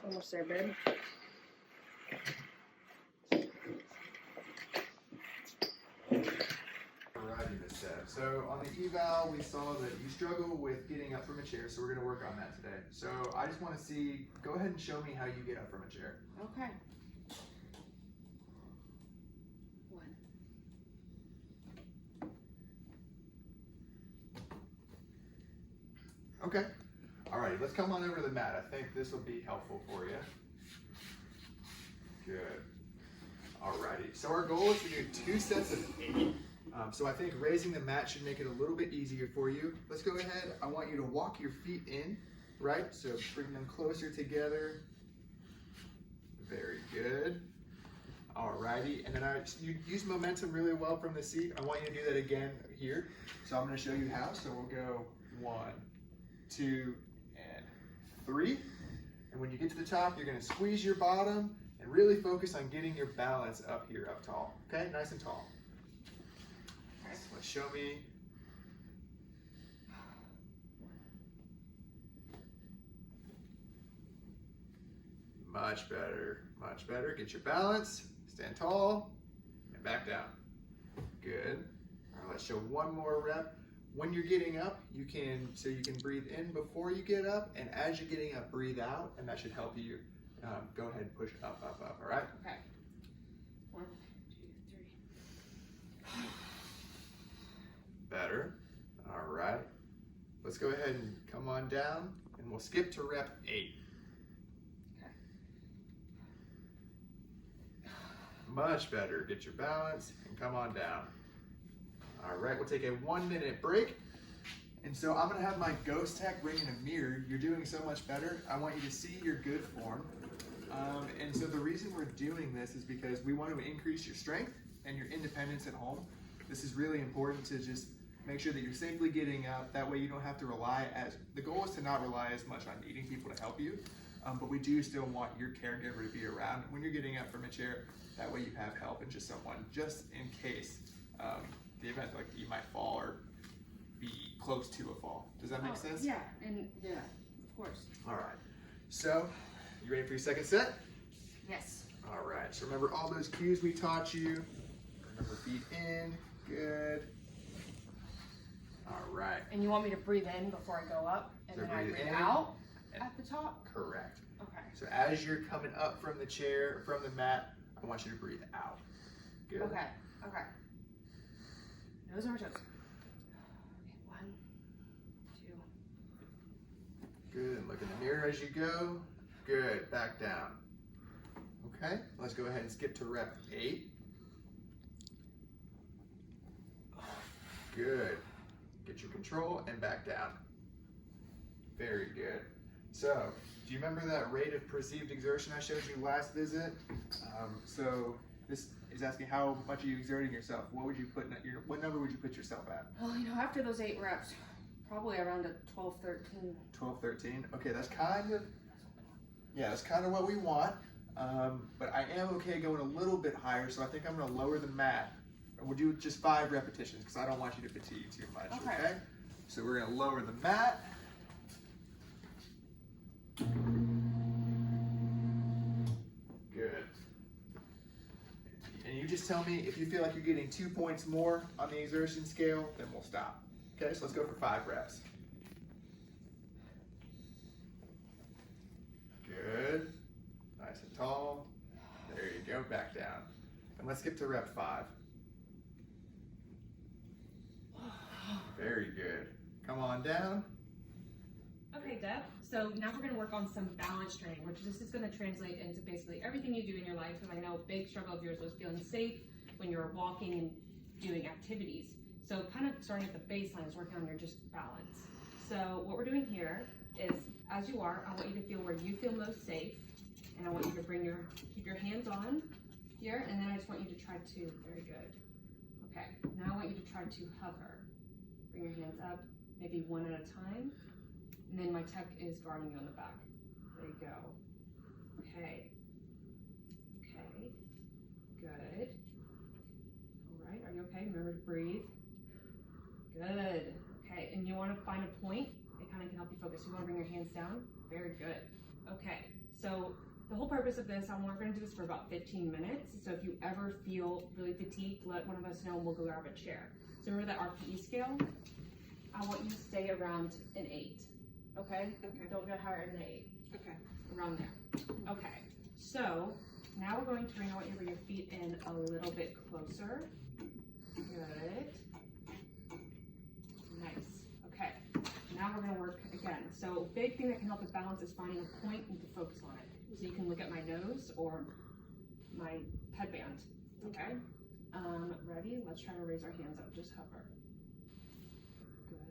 Almost there, babe. Alrighty, Miss Deb. So on the eval, we saw that you struggle with getting up from a chair, so we're going to work on that today. So I just want to see, go ahead and show me how you get up from a chair. Okay. 1. Okay. Alrighty, let's come on over to the mat. I think this will be helpful for you. Good. Alrighty, so our goal is to do 2 sets of 8. So I think raising the mat should make it a little bit easier for you. Let's go ahead. I want you to walk your feet in, right? So bring them closer together. Very good. Alrighty, and then you use momentum really well from the seat. I want you to do that again here. So I'm going to show you how. So we'll go 1, 2, and 3. And when you get to the top, you're going to squeeze your bottom and really focus on getting your balance up here, up tall. Okay, nice and tall. Okay, so let's show me. Much better, much better. Get your balance, stand tall, and back down. Good. All right, let's show one more rep. When you're getting up, you can breathe in before you get up, and as you're getting up, breathe out, and that should help you. Go ahead and push up, up, up, all right? Okay. 1, 2, 3. Better. All right. Let's go ahead and come on down, and we'll skip to rep 8. Okay. Much better. Get your balance and come on down. All right, we'll take a 1-minute break. And so I'm gonna have my ghost tech bring in a mirror. You're doing so much better. I want you to see your good form. And so the reason we're doing this is because we want to increase your strength and your independence at home. This is really important to just make sure that you're safely getting up. That way you don't have to the goal is to not rely as much on needing people to help you. But we do still want your caregiver to be around when you're getting up from a chair. That way you have help and just someone, just in case the event like you might fall or be close to a fall. Does that make sense? Yeah, of course. All right. So, you ready for your second set? Yes. All right. So remember all those cues we taught you. Remember feet in. Good. All right. And you want me to breathe in before I go up, and So then I breathe breathe in out at the top? Correct. Okay. So as you're coming up from the chair, from the mat, I want you to breathe out. Good. Okay. Okay. Nose over toes. Okay, 1, 2. Good. And look in the mirror as you go. Good. Back down. Okay. Let's go ahead and skip to rep 8. Good. Get your control and back down. Very good. So, do you remember that rate of perceived exertion I showed you last visit? So this is asking how much are you exerting yourself? What would you put what number would you put yourself at? Well, after those 8 reps, probably around a 12, 13. 12, 13. Okay, that's kind of what we want. But I am okay going a little bit higher, so I think I'm going to lower the mat. And we'll do just 5 repetitions because I don't want you to fatigue too much. Okay? So we're going to lower the mat. Good. And you just tell me if you feel like you're getting 2 points more on the exertion scale, then we'll stop. Okay, so let's go for 5 reps. Good. Nice and tall. There you go, back down. And let's skip to rep 5. Very good. Come on down. Okay, Deb. So now we're going to work on some balance training, which this is going to translate into basically everything you do in your life. And I know a big struggle of yours was feeling safe when you're walking and doing activities. So kind of starting at the baseline is working on your just balance. So what we're doing here is, as you are, I want you to feel where you feel most safe. And I want you to keep your hands on here. And then I just want you to try to, very good. Okay, now I want you to try to hover. Bring your hands up, maybe one at a time. And then my tech is guarding you on the back. There you go. Okay. Okay. Good. All right, are you okay? Remember to breathe. Good. Okay, and you want to find a point and kind of focus. You want to bring your hands down? Very good. Okay, so the whole purpose of this, we're going to do this for about 15 minutes. So if you ever feel really fatigued, let one of us know and we'll go grab a chair. So remember that RPE scale? I want you to stay around an 8. Okay? Okay. Don't go higher than an 8. Okay. Around there. Okay. So now we're going to I want you to bring your feet in a little bit closer. Good. Nice. Okay. Now we're going to work again. So big thing that can help with balance is finding a point and to focus on it. So you can look at my nose or my headband. Okay. Ready? Let's try to raise our hands up. Just hover.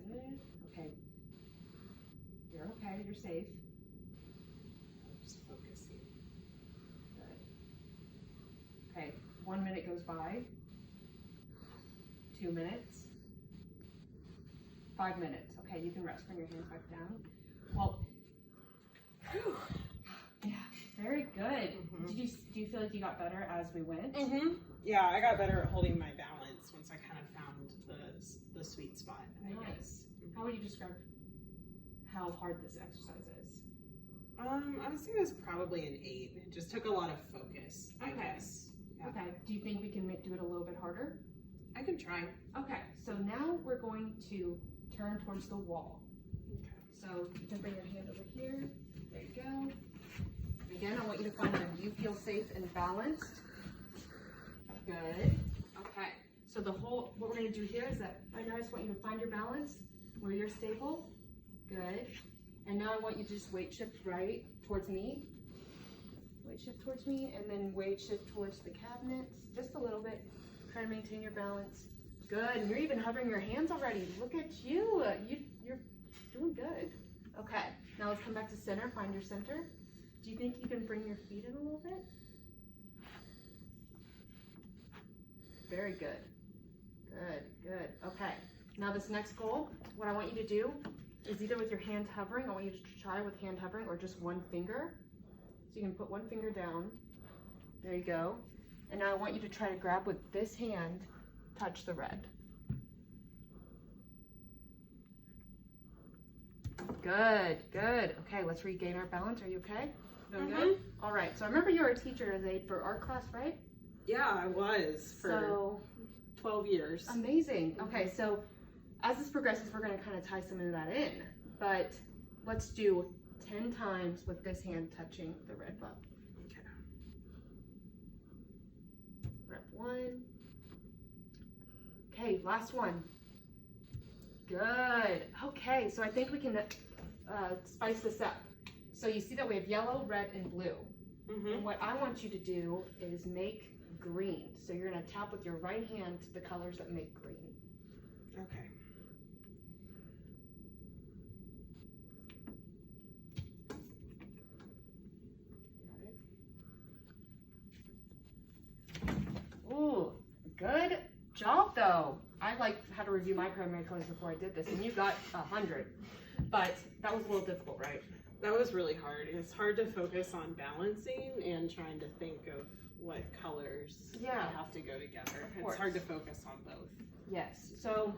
Good. Okay. You're okay. You're safe. Just focusing. Good. Okay. 1 minute goes by. 2 minutes. 5 minutes. Okay, you can rest. Bring your hands back down. Well, whew. Yeah, very good. Do you feel like you got better as we went? Yeah, I got better at holding my balance once I kind of found the sweet spot. Nice. How would you describe how hard this exercise is? I would say it was probably an 8. It just took a lot of focus, I guess. Yeah. Okay. Do you think we can do it a little bit harder? I can try. Okay. So now we're going to turn towards the wall. Okay. So you can bring your hand over here. There you go. Again, I want you to find where you feel safe and balanced. Good. Okay. So what we're going to do here is that right now I just want you to find your balance where you're stable. Good. And now I want you to just weight shift right towards me. Weight shift towards me, and then weight shift towards the cabinets. Just a little bit. Try to maintain your balance. Good. And you're even hovering your hands already. Look at you. You're doing good. Okay. Now let's come back to center. Find your center. Do you think you can bring your feet in a little bit? Very good. Good, good. Okay. Now this next goal, what I want you to do is either with your hand hovering, I want you to try with hand hovering or just one finger. So you can put one finger down. There you go. And now I want you to try to grab with this hand, touch the red. Good, good. Okay, let's regain our balance. Are you okay? Good? All right, so I remember you were a teacher as aide for art class, right? Yeah, I was for 12 years. Amazing. Okay, so as this progresses, we're going to kind of tie some of that in. But let's do 10 times with this hand touching the red button. Okay. Rep 1. Okay, last one. Good. Okay, so I think we can spice this up. So you see that we have yellow, red, and blue. And what I want you to do is make green. So you're going to tap with your right hand the colors that make green. Okay. Ooh, good job though. I had to review my primary colors before I did this, and you got 100. But that was a little difficult, right? That was really hard. It's hard to focus on balancing and trying to think of what colors have to go together. It's hard to focus on both. Yes. So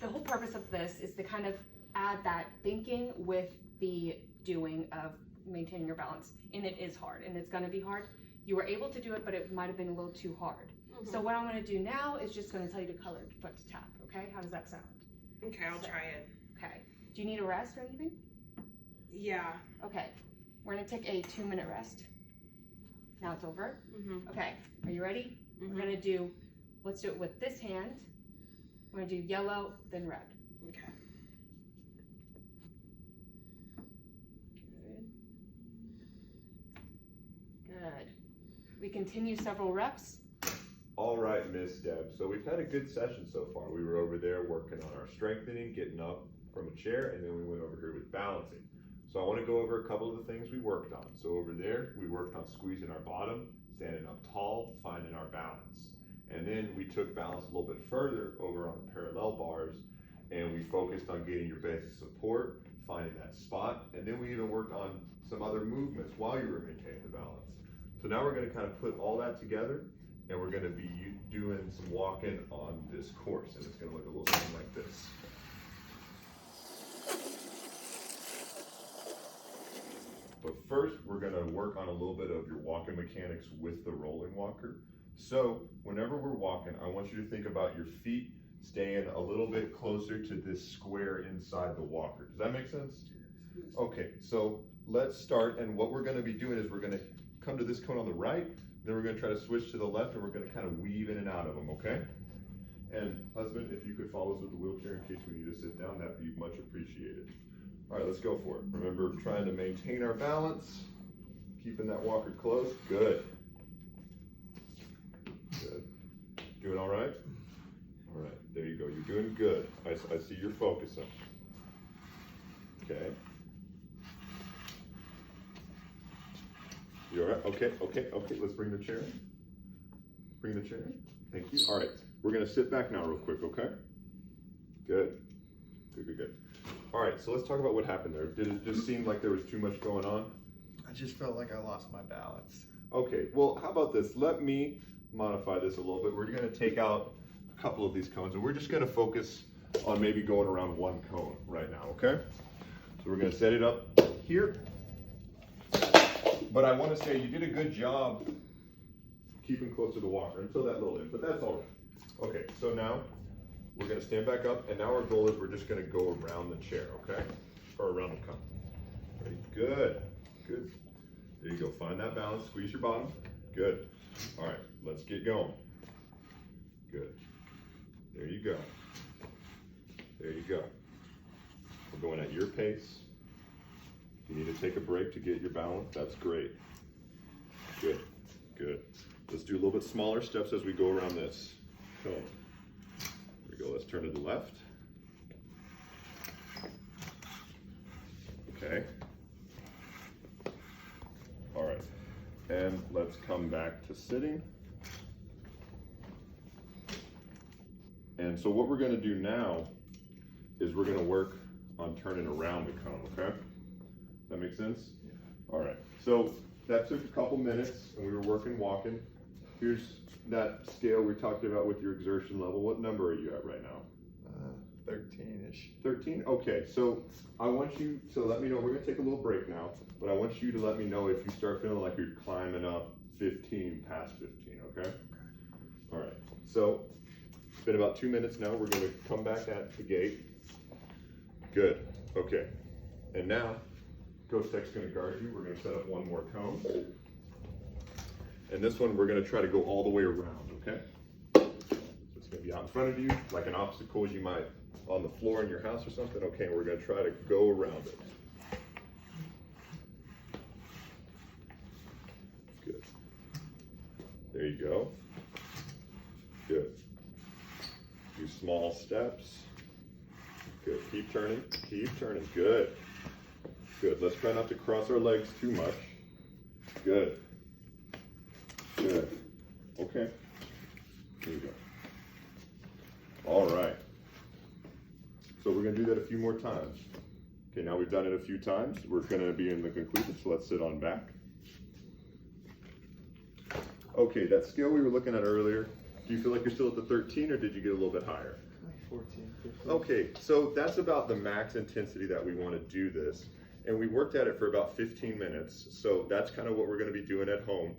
the whole purpose of this is to kind of add that thinking with the doing of maintaining your balance. And it is hard, and it's going to be hard. You were able to do it, but it might have been a little too hard. So what I'm going to do now is just going to tell you to color what to tap. Okay? How does that sound? Okay, I'll try it. Okay. Do you need a rest or anything? Yeah. Okay. We're going to take a 2-minute rest. Now it's over. Okay. Are you ready? We're going to do, let's do it with this hand. We're going to do yellow, then red. Okay. Good. Good. We continue several reps. All right, Miss Deb. So we've had a good session so far. We were over there working on our strengthening, getting up from a chair, and then we went over here with balancing. So I want to go over a couple of the things we worked on. So over there, we worked on squeezing our bottom, standing up tall, finding our balance. And then we took balance a little bit further over on the parallel bars, and we focused on getting your base of support, finding that spot, and then we even worked on some other movements while you were maintaining the balance. So now we're going to kind of put all that together, and we're going to be doing some walking on this course, and it's going to look a little something like this. first, we're gonna work on a little bit of your walking mechanics with the rolling walker. So whenever we're walking, I want you to think about your feet staying a little bit closer to this square inside the walker. Does that make sense? Okay, so let's start, and what we're gonna be doing is we're gonna come to this cone on the right, then we're gonna try to switch to the left, and we're gonna kind of weave in and out of them, okay? And husband, if you could follow us with the wheelchair in case we need to sit down, that'd be much appreciated. All right, let's go for it. Remember, trying to maintain our balance, keeping that walker close. Good. Good. Doing all right? All right, there you go. You're doing good. I see you're focusing. Okay. You all right? Okay. Let's bring the chair in. Bring the chair in. Thank you. All right. We're gonna sit back now real quick, okay? Good. All right, so let's talk about what happened there. Did it just seem like there was too much going on? I just felt like I lost my balance. Okay, well, how about this? Let me modify this a little bit. We're gonna take out a couple of these cones, and we're just gonna focus on maybe going around one cone right now, okay? So we're gonna set it up here. But I wanna say you did a good job keeping close to the walker until that little bit, but that's all right. Okay, so now we're gonna stand back up, and now our goal is we're just gonna go around the chair, okay? Or around the cone. Very good. There you go, find that balance, squeeze your bottom. Good. All right, let's get going. Good. There you go. We're going at your pace. If you need to take a break to get your balance, that's great. Good. Let's do a little bit smaller steps as we go around this cone. There we go, let's turn to the left. Okay. All right, and let's come back to sitting. And so what we're gonna do now is we're gonna work on turning around the cone, okay? That make sense? Yeah. All right, so that took a couple minutes, and we were walking. Here's that scale we talked about with your exertion level. What number are you at right now? 13-ish. 13? Okay, so I want you to let me know, we're gonna take a little break now, but I want you to let me know if you start feeling like you're climbing up 15, past 15, okay? All right, so it's been about 2 minutes now. We're gonna come back at the gate. Good, okay. And now, Ghost Tech's gonna guard you. We're gonna set up one more cone. And this one, we're gonna try to go all the way around, okay? So it's gonna be out in front of you, like an obstacle you might on the floor in your house or something. Okay, and we're gonna try to go around it. Good. There you go. Good. Do small steps. Good, keep turning, good. Good, let's try not to cross our legs too much. Good. Okay, here we go. All right. So we're gonna do that a few more times. Okay, now we've done it a few times. We're gonna be in the conclusion, so let's sit on back. Okay, that scale we were looking at earlier, do you feel like you're still at the 13 or did you get a little bit higher? 14, 15. Okay, so that's about the max intensity that we want to do this. And we worked at it for about 15 minutes. So that's kind of what we're going to be doing at home.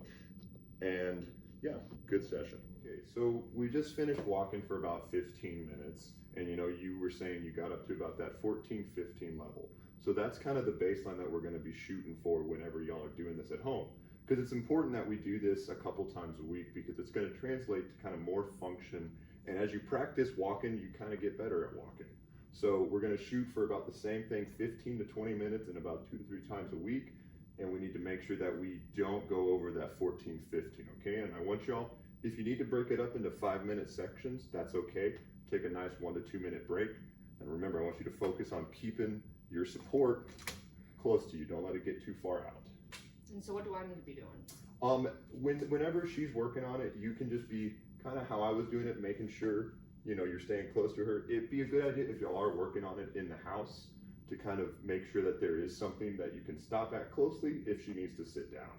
And yeah, good session. Okay, so we just finished walking for about 15 minutes. And you know, you were saying you got up to about that 14, 15 level. So that's kind of the baseline that we're going to be shooting for whenever y'all are doing this at home. Because it's important that we do this a couple times a week because it's going to translate to kind of more function. And as you practice walking, you kind of get better at walking. So we're going to shoot for about the same thing, 15 to 20 minutes and about 2 to 3 times a week. And we need to make sure that we don't go over that 14, 15, okay? And I want y'all, if you need to break it up into 5-minute sections, that's okay. Take a nice 1 to 2 minute break. And remember, I want you to focus on keeping your support close to you. Don't let it get too far out. And so what do I need to be doing? Whenever she's working on it, you can just be kind of how I was doing it, making sure, you know, you're staying close to her. It'd be a good idea if y'all are working on it in the house to kind of make sure that there is something that you can stop at closely if she needs to sit down.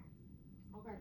Okay.